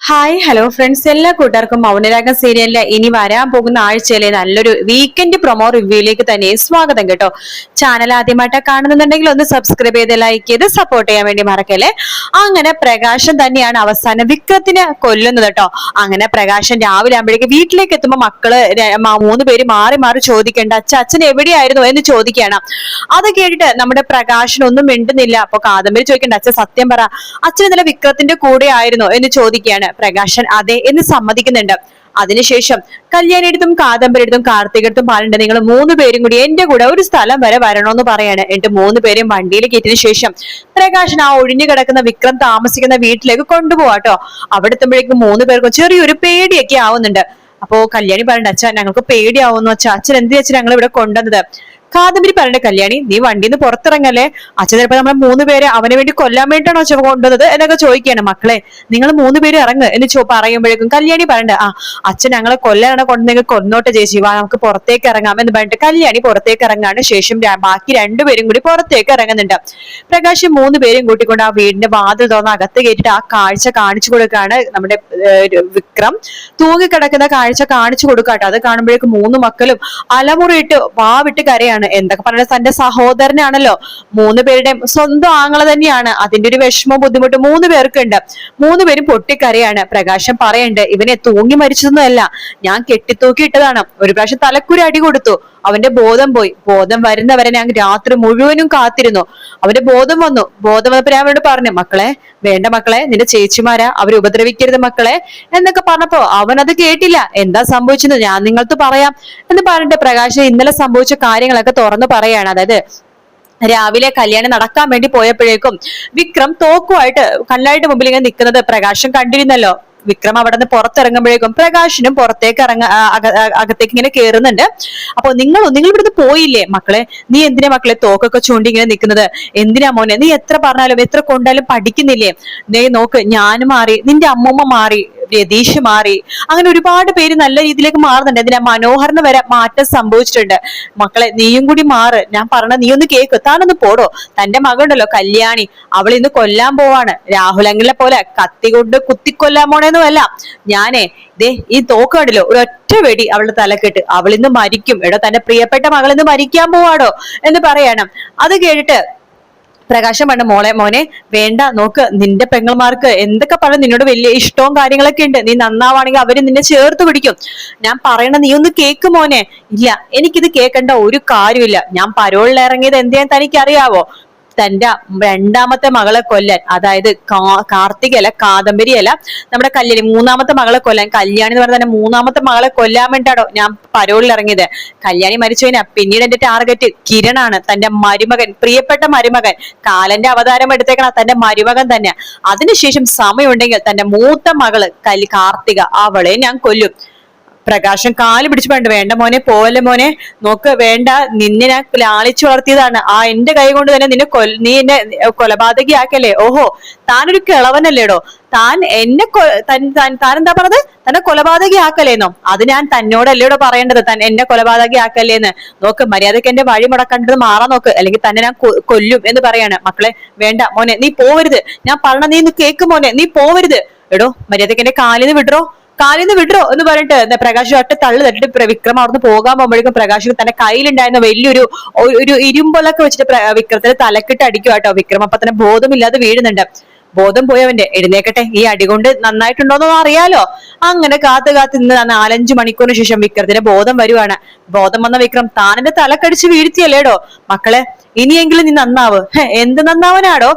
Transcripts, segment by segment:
Hi hello friends, എല്ലാ കൂട്ടുകാർക്കും മൗനരാഗം സീരിയലിലെ ഇനി വരാൻ പോകുന്ന ആഴ്ചയിലെ നല്ലൊരു വീക്കെൻഡ് പ്രൊമോ റിവ്യൂയിലേക്ക് തന്നെ സ്വാഗതം കേട്ടോ. ചാനൽ ആദ്യമായിട്ട് കാണുന്നുണ്ടെങ്കിൽ ഒന്ന് സബ്സ്ക്രൈബ് ചെയ്ത് ലൈക്ക് ചെയ്ത് സപ്പോർട്ട് ചെയ്യാൻ വേണ്ടി മറക്കല്ലേ. അങ്ങനെ പ്രകാശൻ തന്നെയാണ് അവസാനം വിക്രത്തിനെ കൊല്ലുന്നത് കേട്ടോ. അങ്ങനെ പ്രകാശൻ രാവിലെ ആകുമ്പോഴേക്ക് വീട്ടിലേക്ക് എത്തുമ്പോൾ മക്കള് മൂന്ന് പേര് മാറി മാറി ചോദിക്കേണ്ട അച്ഛൻ എവിടെയായിരുന്നു എന്ന് ചോദിക്കുകയാണ്. അത് കേട്ടിട്ട് നമ്മുടെ പ്രകാശൻ ഒന്നും മിണ്ടുന്നില്ല. അപ്പൊ കാദംബരി ചോദിക്കേണ്ട അച്ഛൻ സത്യം പറ, അച്ഛൻ ഇന്നലെ വിക്രത്തിന്റെ കൂടെ ആയിരുന്നോ എന്ന് ചോദിക്കുകയാണ്. പ്രകാശൻ അതെ എന്ന് സമ്മതിക്കുന്നുണ്ട്. അതിനുശേഷം കല്യാണിയെടുത്തും കാദംബരിയെടുത്തും കാർത്തികടുത്തും പാലുണ്ട്, നിങ്ങൾ മൂന്ന് പേരും കൂടി എന്റെ കൂടെ ഒരു സ്ഥലം വരെ വരണമെന്ന് പറയാണ്. എന്നിട്ട് മൂന്ന് പേരും വണ്ടിയിൽ കയറ്റിയതിനു ശേഷം പ്രകാശൻ ആ ഒഴിഞ്ഞു കിടക്കുന്ന വിക്രം താമസിക്കുന്ന വീട്ടിലേക്ക് കൊണ്ടുപോവാട്ടോ. അവിടെ എത്തുമ്പോഴേക്കും മൂന്ന് പേർക്കും ചെറിയൊരു പേടിയൊക്കെ ആവുന്നുണ്ട്. അപ്പോ കല്യാണി പറയണ്ട അച്ഛൻ ഞങ്ങൾക്ക് പേടിയാവുന്നു അച്ഛൻ എന്ത് വെച്ചാൽ ഞങ്ങൾ ഇവിടെ കൊണ്ടുവന്നത്. കാദംബരി പറയണ്ട കല്യാണി നീ വണ്ടിയിൽ നിന്ന് പുറത്തിറങ്ങല്ലേ, അച്ഛൻ ചിലപ്പോ നമ്മളെ മൂന്ന് പേരെ അവനെ വേണ്ടി കൊല്ലാൻ വേണ്ടിയിട്ടാണോ അച്ഛൻ കൊണ്ടുവന്നത് എന്നൊക്കെ ചോദിക്കുകയാണ്. മക്കളെ നിങ്ങൾ മൂന്ന് പേര് ഇറങ്ങ് എന്ന് പറയുമ്പോഴേക്കും കല്യാണി പറയണ്ട അച്ഛൻ ഞങ്ങളെ കൊല്ലാനാണ് കൊണ്ടുവന്നെങ്കിൽ കൊന്നോട്ടെ ചേച്ചി, വാ നമുക്ക് പുറത്തേക്ക് ഇറങ്ങാം എന്ന് പറഞ്ഞിട്ട് കല്യാണി പുറത്തേക്ക് ഇറങ്ങാണ്. ശേഷം ബാക്കി രണ്ടുപേരും കൂടി പുറത്തേക്ക് ഇറങ്ങുന്നുണ്ട്. പ്രകാശ് മൂന്ന് പേരും കൂട്ടിക്കൊണ്ട് ആ വീടിന്റെ വാതിൽ തുറന്ന് അകത്ത് കയറ്റിട്ട് ആ കാഴ്ച കാണിച്ചു കൊടുക്കുകയാണ്. നമ്മുടെ വിക്രം തൂങ്ങിക്കിടക്കുന്ന കാഴ്ച കാണിച്ചു കൊടുക്കാട്ടോ. അത് കാണുമ്പോഴേക്കും മൂന്ന് മക്കളും അലമുറയിട്ട് വാവിട്ട് കരയാണ്. എന്തൊക്കെ പറഞ്ഞ തന്റെ സഹോദരനാണല്ലോ, മൂന്ന് പേരുടെയും സ്വന്തം ആങ്ങള തന്നെയാണ്. അതിന്റെ ഒരു വിഷമവും ബുദ്ധിമുട്ടും മൂന്ന് പേർക്കുണ്ട്. മൂന്ന് പേരും പൊട്ടിക്കരയാണ്. പ്രകാശം പറയണ്ട് ഇവനെ തൂങ്ങി മരിച്ചതൊന്നുമല്ല, ഞാൻ കെട്ടിത്തൂക്കി ഇട്ടതാണ്. ഒരു പ്രാവശ്യം തലക്കുരി അടി കൊടുത്തു, അവന്റെ ബോധം പോയി. ബോധം വരുന്നവരെ ഞാൻ രാത്രി മുഴുവനും കാത്തിരുന്നു. അവന്റെ ബോധം വന്നു. ബോധം വന്നപ്പോ ഞാൻ അവരോട് പറഞ്ഞു മക്കളെ വേണ്ട മക്കളെ, നിന്റെ ചേച്ചിമാരാ, അവരെ ഉപദ്രവിക്കരുത് മക്കളെ എന്നൊക്കെ പറഞ്ഞപ്പോ അവൻ അത് കേട്ടില്ല. എന്താ സംഭവിച്ചത് ഞാൻ നിങ്ങൾക്ക് പറയാം എന്ന് പറഞ്ഞിട്ട് പ്രകാശ് ഇന്നലെ സംഭവിച്ച കാര്യങ്ങളൊക്കെ തുറന്നു പറയാണ്. അതായത് രാവിലെ കല്യാണം നടക്കാൻ വേണ്ടി പോയപ്പോഴേക്കും വിക്രം തോക്കുമായിട്ട് കണ്ണായിട്ട് മുമ്പിൽ ഇങ്ങനെ നിൽക്കുന്നത് പ്രകാശം കണ്ടിരുന്നല്ലോ. വിക്രം അവിടെ നിന്ന് പുറത്തിറങ്ങുമ്പോഴേക്കും പ്രകാശിനും പുറത്തേക്ക് അകത്തേക്ക് ഇങ്ങനെ കേറുന്നുണ്ട്. അപ്പൊ നിങ്ങൾ ഇവിടുന്ന് പോയില്ലേ മക്കളെ, നീ എന്തിനാ മക്കളെ തോക്കൊക്കെ ചൂണ്ടി ഇങ്ങനെ നിൽക്കുന്നത്, എന്തിനാ മോനെ, നീ എത്ര പറഞ്ഞാലും എത്ര കൊണ്ടാലും പഠിക്കുന്നില്ലേ, നീ നോക്ക് ഞാൻ മാറി, നിന്റെ അമ്മൂമ്മ മാറി, രതീഷ് മാറി, അങ്ങനെ ഒരുപാട് പേര് നല്ല രീതിയിലേക്ക് മാറുന്നുണ്ട്. അതിന് മനോഹറിന് വരെ മാറ്റം സംഭവിച്ചിട്ടുണ്ട്. മക്കളെ നീയും കൂടി മാറ്, ഞാൻ പറഞ്ഞ നീ ഒന്ന് കേക്ക്, താനൊന്ന് പോടോ. തന്റെ മകളുണ്ടല്ലോ കല്യാണി, അവൾ ഇന്ന് കൊല്ലാൻ പോവാണ്. രാഹുലങ്കിലെ പോലെ കത്തി കൊണ്ട് കുത്തിക്കൊല്ലാൻ പോണേന്നും അല്ല, ഞാനേ ദേ ഈ തോക്ക് കണ്ടില്ലോ, ഒരൊറ്റ വെടി അവളുടെ തലക്കെട്ട്, അവൾ ഇന്ന് മരിക്കും. എടോ തന്റെ പ്രിയപ്പെട്ട മകൾ ഇന്ന് മരിക്കാൻ പോവാടോ എന്ന് പറയണം. അത് കേട്ടിട്ട് പ്രകാശം പറഞ്ഞു മോനെ വേണ്ട, നോക്ക് നിന്റെ പെങ്ങൾമാർക്ക് എന്തൊക്കെ പറഞ്ഞു നിന്നോട് വലിയ ഇഷ്ടവും കാര്യങ്ങളൊക്കെ ഉണ്ട്, നീ നന്നാവാണെങ്കിൽ അവര് നിന്നെ ചേർത്ത് പിടിക്കും. ഞാൻ പറയണ നീ ഒന്ന് കേക്ക് മോനെ. ഇല്ല എനിക്കിത് കേൾക്കേണ്ട ഒരു കാര്യമില്ല, ഞാൻ പരോളിൽ ഇറങ്ങിയത് എന്തിനാന്ന് തനിക്കറിയാവോ, തന്റെ രണ്ടാമത്തെ മകളെ കൊല്ലാൻ, അതായത് കാർത്തികയല്ല കാദംബരിയല്ല നമ്മുടെ കല്യാണി മൂന്നാമത്തെ മകളെ കൊല്ലാൻ, കല്യാണി എന്ന് പറഞ്ഞ തന്നെ മൂന്നാമത്തെ മകളെ കൊല്ലാൻ വേണ്ടിയാണോ ഞാൻ പരോളിൽ ഇറങ്ങിയത്. കല്യാണി മരിച്ചു കഴിഞ്ഞാൽ പിന്നീട് എന്റെ ടാർഗറ്റ് കിരണാണ്, തന്റെ മരുമകൻ, പ്രിയപ്പെട്ട മരുമകൻ, കാലന്റെ അവതാരം എടുത്തേക്കണ തന്റെ മരുമകൻ തന്നെ. അതിനുശേഷം സമയമുണ്ടെങ്കിൽ തന്റെ മൂത്ത മകള് കാർത്തിക, അവളെ ഞാൻ കൊല്ലും. പ്രകാശം കാല് പിടിച്ചു വേണ്ട വേണ്ട മോനെ പോവല്ലേ മോനെ, നോക്ക് വേണ്ട, നിന്നെ ഞാൻ ലാളിച്ചു വളർത്തിയതാണ്, ആ എന്റെ കൈ കൊണ്ട് തന്നെ നീ എന്നെ കൊലപാതകയാക്കല്ലേ. ഓഹോ താനൊരു കിളവനല്ലേടോ, താൻ എന്നെ താൻ എന്താ പറഞ്ഞത്, തന്നെ കൊലപാതകയാക്കലേന്നോ, അത് ഞാൻ തന്നോടല്ലേടോ പറയേണ്ടത്, എന്നെ കൊലപാതകയാക്കല്ലേന്ന്. നോക്ക് മര്യാദക്ക് എന്റെ വഴി മുടക്കേണ്ടത് മാറാൻ നോക്ക്, അല്ലെങ്കിൽ തന്നെ ഞാൻ കൊല്ലും എന്ന് പറയാണ്. മക്കളെ വേണ്ട മോനെ നീ പോവരുത്, ഞാൻ പറഞ്ഞ നീ ഒന്ന് കേക്ക് മോനെ, നീ പോവരുത്. എടോ മര്യാദക്ക് എന്റെ കാലിന്ന് വിടറോ എന്ന് പറഞ്ഞിട്ട് പ്രകാശ് ഒറ്റ തള്ളു തട്ടിട്ട് വിക്രം അവിടുന്ന് പോകാൻ പോകുമ്പോഴേക്കും പ്രകാശ് തന്റെ കയ്യിലുണ്ടായിരുന്ന വലിയൊരു ഇരുമ്പൊലൊക്കെ വെച്ചിട്ട് വിക്രത്തിന് തലക്കിട്ട് അടിക്കുക കേട്ടോ. വിക്രം അപ്പൊ തന്നെ ബോധമില്ലാതെ വീഴുന്നുണ്ട്. ബോധം പോയവന്റെ എഴുന്നേക്കട്ടെ, ഈ അടി കൊണ്ട് നന്നായിട്ടുണ്ടോന്നോ അറിയാലോ. അങ്ങനെ കാത്ത് ഇന്ന് 4-5 മണിക്കൂറിന് ശേഷം വിക്രത്തിന് ബോധം വരുവാണ്. ബോധം വന്ന വിക്രം താനെന്റെ തലക്കടിച്ച് വീഴ്ത്തിയല്ലേടോ, മക്കളെ ഇനിയെങ്കിലും നീ നന്നാവ്. എന്ത് നന്നാവനാടോ,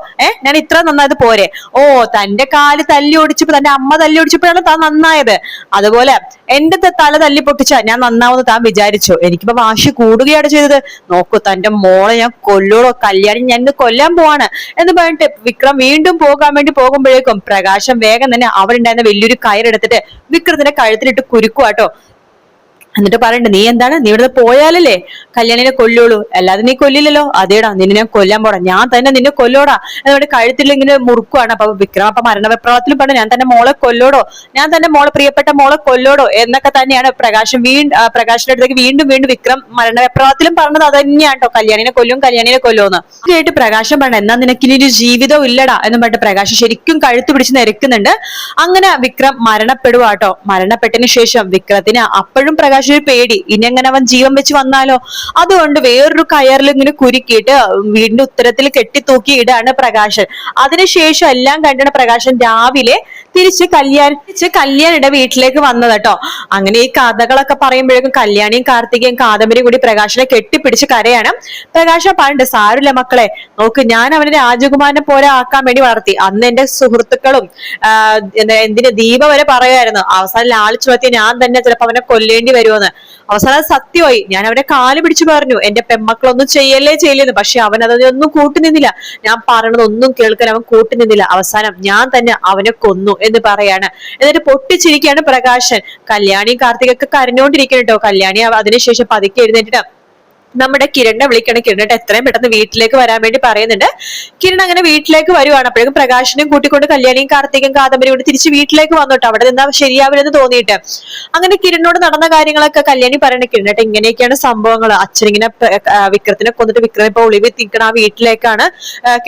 ഞാൻ ഇത്ര നന്നായത് പോരെ. ഓ തന്റെ കാല് തല്ലി ഓടിച്ചപ്പോ, തന്റെ അമ്മ തല്ലി ഓടിച്ചപ്പോഴാണ് താൻ നന്നായത്, അതുപോലെ എന്റെ തല തല്ലി പൊട്ടിച്ചാ ഞാൻ നന്നാവെന്ന് താൻ വിചാരിച്ചോ. എനിക്കിപ്പോ വാശി കൂടുകയാണ് ചെയ്തത്. നോക്കൂ തന്റെ മോളെ ഞാൻ കൊല്ലോടോ, കല്യാണി ഞാൻ ഇന്ന് കൊല്ലാൻ പോവാണ് എന്ന് പറഞ്ഞിട്ട് വിക്രം വീണ്ടും പോകാൻ വേണ്ടി പോകുമ്പോഴേക്കും പ്രകാശം വേഗം തന്നെ അവിടെ ഉണ്ടായിരുന്ന വലിയൊരു കയറെടുത്തിട്ട് വിക്രത്തിന്റെ കഴുത്തിലിട്ട് കുരുക്കുവാട്ടോ. എന്നിട്ട് പറയണ്ട, നീ എന്താണ്, നീ ഇവിടെ പോയാലല്ലേ കല്യാണിനെ കൊല്ലുള്ളൂ, അല്ലാതെ നീ കൊല്ലില്ലല്ലോ. അതേടാ, നിന്നെ ഞാൻ കൊല്ലാൻ പോടാ, ഞാൻ തന്നെ നിന്നെ കൊല്ലോടാ എന്നിട്ട് കഴുത്തിൽ ഇങ്ങനെ മുറുക്കുവാണ്. അപ്പൊ വിക്രം അപ്പൊ മരണവെപ്രാളത്തിൽ പറഞ്ഞു, ഞാൻ തന്നെ മോളെ കൊല്ലോടോ, ഞാൻ തന്നെ മോളെ പ്രിയപ്പെട്ട മോളെ കൊല്ലോടോ എന്നൊക്കെ തന്നെയാണ് പ്രകാശിന്റെ അടുത്തേക്ക് വീണ്ടും വീണ്ടും വിക്രം മരണവെപ്രാളത്തിലും പറഞ്ഞത് അത് തന്നെയാണ് കേട്ടോ, കല്യാണിനെ കൊല്ലുമെന്ന്. കേട്ട് പ്രകാശം പറഞ്ഞു, എന്നാ നിനക്കിനി ഒരു ജീവിതം ഇല്ലടാ എന്നും പറഞ്ഞിട്ട് പ്രകാശം ശരിക്കും കഴുത്ത് പിടിച്ച് നിരക്കുന്നുണ്ട്. അങ്ങനെ വിക്രം മരണപ്പെടുവാട്ടോ. മരണപ്പെട്ടതിന് ശേഷം വിക്രത്തിന് അപ്പോഴും പ്രകാശ് ഒരു പേടി, ഇനി എങ്ങനെ അവൻ ജീവൻ വെച്ച് വന്നാലോ. അതുകൊണ്ട് വേറൊരു കയറിൽ ഇങ്ങനെ കുരുക്കിയിട്ട് വീടിന്റെ ഉത്തരത്തിൽ കെട്ടിത്തൂക്കി ഇടാണ് പ്രകാശൻ. അതിനുശേഷം എല്ലാം കണ്ടാണ് പ്രകാശൻ രാവിലെ തിരിച്ച് കല്യാണിയുടെ വീട്ടിലേക്ക് വന്നത് കേട്ടോ. അങ്ങനെ ഈ കഥകളൊക്കെ പറയുമ്പോഴേക്കും കല്യാണിയും കാർത്തികയും കാദംബരിയും കൂടി പ്രകാശനെ കെട്ടിപ്പിടിച്ച് കരയാണ്. പ്രകാശൻ പറഞ്ഞിട്ട്, സാരില്ല മക്കളെ, നോക്ക്, ഞാൻ അവനെ രാജകുമാരനെ പോലെ ആക്കാൻ വേണ്ടി വളർത്തി. അന്ന് എന്റെ സുഹൃത്തുക്കളും എന്തിന് ദീപ വരെ പറയുമായിരുന്നു, അവസാനം ലാളിച്ചു വളർത്തിയ ഞാൻ തന്നെ ചിലപ്പോ അവനെ കൊല്ലേണ്ടി വരുമെന്ന്. അവസാനം സത്യമായി. ഞാൻ അവനെ കാല് പിടിച്ചു പറഞ്ഞു, എന്റെ പെമ്മക്കളൊന്നും ചെയ്യല്ലേന്ന്. പക്ഷെ അവൻ അതൊന്നും കൂട്ടുനിന്നില്ല. ഞാൻ പറയണതൊന്നും കേൾക്കാൻ അവൻ കൂട്ടുനിന്നില്ല. അവസാനം ഞാൻ തന്നെ അവനെ കൊന്നു എന്ന് പറയാണ്. എന്നിട്ട് പൊട്ടിച്ചിരിക്കുകയാണ് പ്രകാശൻ. കല്യാണിയും കാർത്തികൊക്കെ കരഞ്ഞോണ്ടിരിക്കണം കേട്ടോ. കല്യാണി അതിനുശേഷം പതുക്കെ എഴുന്നേറ്റിട്ട് നമ്മുടെ കിരണിനെ വിളിക്കണം. കിരണിട്ട് എത്രയും പെട്ടെന്ന് വീട്ടിലേക്ക് വരാൻ വേണ്ടി പറയുന്നുണ്ട്. കിരൺ അങ്ങനെ വീട്ടിലേക്ക് വരുവാണ്. അപ്പോഴേക്കും പ്രകാശിനെയും കൂട്ടിക്കൊണ്ട് കല്യാണിയും കാർത്തികയും കാദംബരിയും കൂടി തിരിച്ച് വീട്ടിലേക്ക് വന്നിട്ട് അവിടെ നിന്നാ ശരിയാവില്ലെന്ന് തോന്നിയിട്ട് അങ്ങനെ കിരണിനോട് നടന്ന കാര്യങ്ങളൊക്കെ കല്യാണി പറയണേ, കിരണിട്ട് ഇങ്ങനെയൊക്കെയാണ് സംഭവങ്ങൾ. അച്ഛനിങ്ങനെ വിക്രത്തിനെ കൊന്നിട്ട് വിക്രം ഇപ്പൊ ഒളിവിൽ നിൽക്കണ ആ വീട്ടിലേക്കാണ്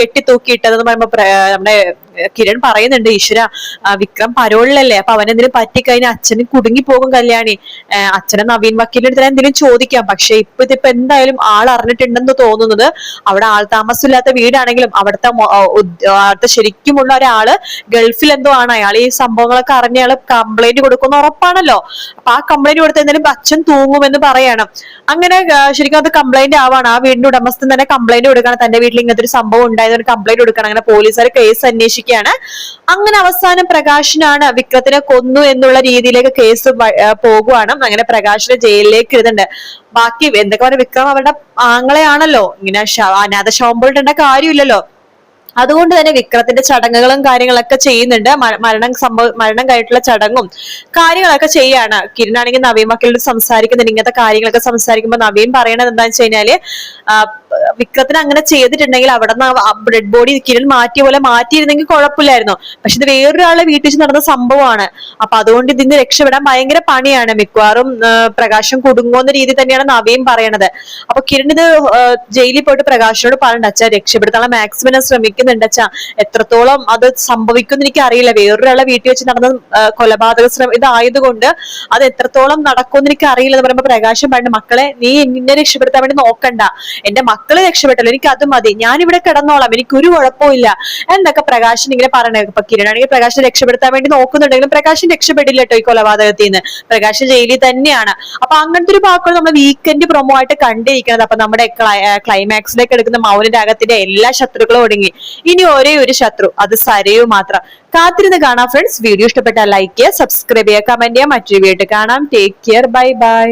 കെട്ടിത്തൂക്കിയിട്ടതെന്ന് പറയുമ്പോ നമ്മുടെ കിരൺ പറയുന്നുണ്ട്, ഈശ്വര, വിക്രം പരോളിലല്ലേ, അപ്പൊ അവനെന്തിനും പറ്റിക്കഴിഞ്ഞാൽ അച്ഛന് കുടുങ്ങി പോകും കല്യാണി. അച്ഛനെ നവീൻ വക്കീലിന്റെ അടുത്ത് എന്തെങ്കിലും ചോദിക്കാം. പക്ഷെ ഇതിപ്പോ എന്തായാലും ആൾ അറിഞ്ഞിട്ടുണ്ടെന്ന് തോന്നുന്നത്. അവിടെ ആൾ താമസമില്ലാത്ത വീടാണെങ്കിലും അവിടുത്തെ ശരിക്കുമുള്ള ഒരാള് ഗൾഫിൽ എന്തോ ആണ്. അയാൾ ഈ സംഭവങ്ങളൊക്കെ അറിഞ്ഞ ആള് കംപ്ലൈന്റ് കൊടുക്കുന്ന ഉറപ്പാണല്ലോ. അപ്പൊ ആ കംപ്ലൈന്റ് കൊടുത്ത എന്തായാലും അച്ഛൻ തൂങ്ങുമെന്ന് പറയണം. അങ്ങനെ ശരിക്കും അത് കംപ്ലൈന്റ് ആവാണ്. ആ വീടിന്റെ ഉടമസ്ഥൻ തന്നെ കംപ്ലൈന്റ് കൊടുക്കണം, തന്റെ വീട്ടിൽ ഇങ്ങനത്തെ ഒരു സംഭവം ഉണ്ടായതൊരു കംപ്ലൈന്റ് കൊടുക്കണം. അങ്ങനെ പോലീസുകാർ കേസ് അന്വേഷിക്കും. അങ്ങനെ അവസാനം പ്രകാശനാണ് വിക്രത്തിനെ കൊന്നു എന്നുള്ള രീതിയിലേക്ക് കേസ് പോകുവാണ്. അങ്ങനെ പ്രകാശിനെ ജയിലിലേക്ക് ഇടുന്നുണ്ട്. ബാക്കി എന്തൊക്കെ പറഞ്ഞ വിക്രം അവരുടെ ആങ്ങളെയാണല്ലോ, ഇങ്ങനെ അനാഥ ശവം കാര്യമില്ലല്ലോ. അതുകൊണ്ട് തന്നെ വിക്രത്തിന്റെ ചടങ്ങുകളും കാര്യങ്ങളൊക്കെ ചെയ്യുന്നുണ്ട്. മരണം കഴിഞ്ഞിട്ടുള്ള ചടങ്ങും കാര്യങ്ങളൊക്കെ ചെയ്യാണ്. കിരണാണെങ്കിൽ നവീൻ വക്കീലോട് സംസാരിക്കുന്നുണ്ട്. ഇങ്ങനത്തെ കാര്യങ്ങളൊക്കെ സംസാരിക്കുമ്പോൾ നവീൻ പറയണത് എന്താണെന്ന് വെച്ച് കഴിഞ്ഞാല്, വിക്രത്തിന് അങ്ങനെ ചെയ്തിട്ടുണ്ടെങ്കിൽ അവിടെ നിന്ന് ഡെഡ് ബോഡി കിരൺ മാറ്റിയ പോലെ മാറ്റിയിരുന്നെങ്കിൽ കുഴപ്പമില്ലായിരുന്നു. പക്ഷെ ഇത് വേറൊരാളെ വീട്ടിൽ വെച്ച് നടന്ന സംഭവമാണ്. അപ്പൊ അതുകൊണ്ട് ഇതിന് രക്ഷപ്പെടാൻ ഭയങ്കര പണിയാണ്. മിക്കവാറും പ്രകാശം കുടുങ്ങുന്ന രീതി തന്നെയാണ് നവീൻ പറയണത്. അപ്പൊ കിരൺ ഇത് ജയിലിൽ പോയിട്ട് പ്രകാശനോട് പറയണ്ട, അച്ഛാ രക്ഷപ്പെടുത്താനുള്ള മാക്സിമം ശ്രമിക്കുന്നുണ്ട് അച്ഛാ, എത്രത്തോളം അത് സംഭവിക്കുമെന്ന് എനിക്ക് അറിയില്ല. വേറൊരാളെ വീട്ടിൽ വെച്ച് നടന്ന കൊലപാതക ശ്രമം ഇതായതുകൊണ്ട് അത് എത്രത്തോളം നടക്കുമെന്ന് എനിക്ക് അറിയില്ല എന്ന് പറയുമ്പോൾ പ്രകാശം പറഞ്ഞു, മക്കളെ നീ എന്നെ രക്ഷപ്പെടുത്താൻ വേണ്ടി നോക്കണ്ട, എന്റെ മക്കള് രക്ഷപ്പെട്ടല്ലോ, എനിക്ക് അത് മതി, ഞാൻ ഇവിടെ കിടന്നോളാം, എനിക്ക് ഒരു കുഴപ്പമില്ല എന്നൊക്കെ പ്രകാശൻ ഇങ്ങനെ പറയണേ. ഇപ്പൊ കിരണാണെങ്കിൽ പ്രകാശൻ രക്ഷപ്പെടുത്താൻ വേണ്ടി നോക്കുന്നുണ്ടെങ്കിലും പ്രകാശൻ രക്ഷപ്പെടില്ല കേട്ടോ ഈ കൊലപാതകത്തിൽ നിന്ന്. പ്രകാശൻ ജയിലിൽ തന്നെയാണ്. അപ്പൊ അങ്ങനത്തെ ഒരു വാക്കുകൾ നമ്മൾ വീക്കെൻഡ് പ്രൊമോ ആയിട്ട് കണ്ടിരിക്കുന്നത്. അപ്പൊ നമ്മുടെ ക്ലൈമാക്സിലേക്ക് എടുക്കുന്ന മൗനരാഗത്തിന്റെ എല്ലാ ശത്രുക്കളും ഒടുങ്ങി. ഇനി ഒരേ ഒരു ശത്രു, അത് സരയു മാത്രം. കാത്തിരുന്ന് കാണാം ഫ്രണ്ട്സ്. വീഡിയോ ഇഷ്ടപ്പെട്ടാൽ ലൈക്ക് ചെയ്യുക, സബ്സ്ക്രൈബ് ചെയ്യുക, കമന്റ് ചെയ്യുക. മറ്റൊരു വീഡിയോ കാണാം. Take care, bye bye.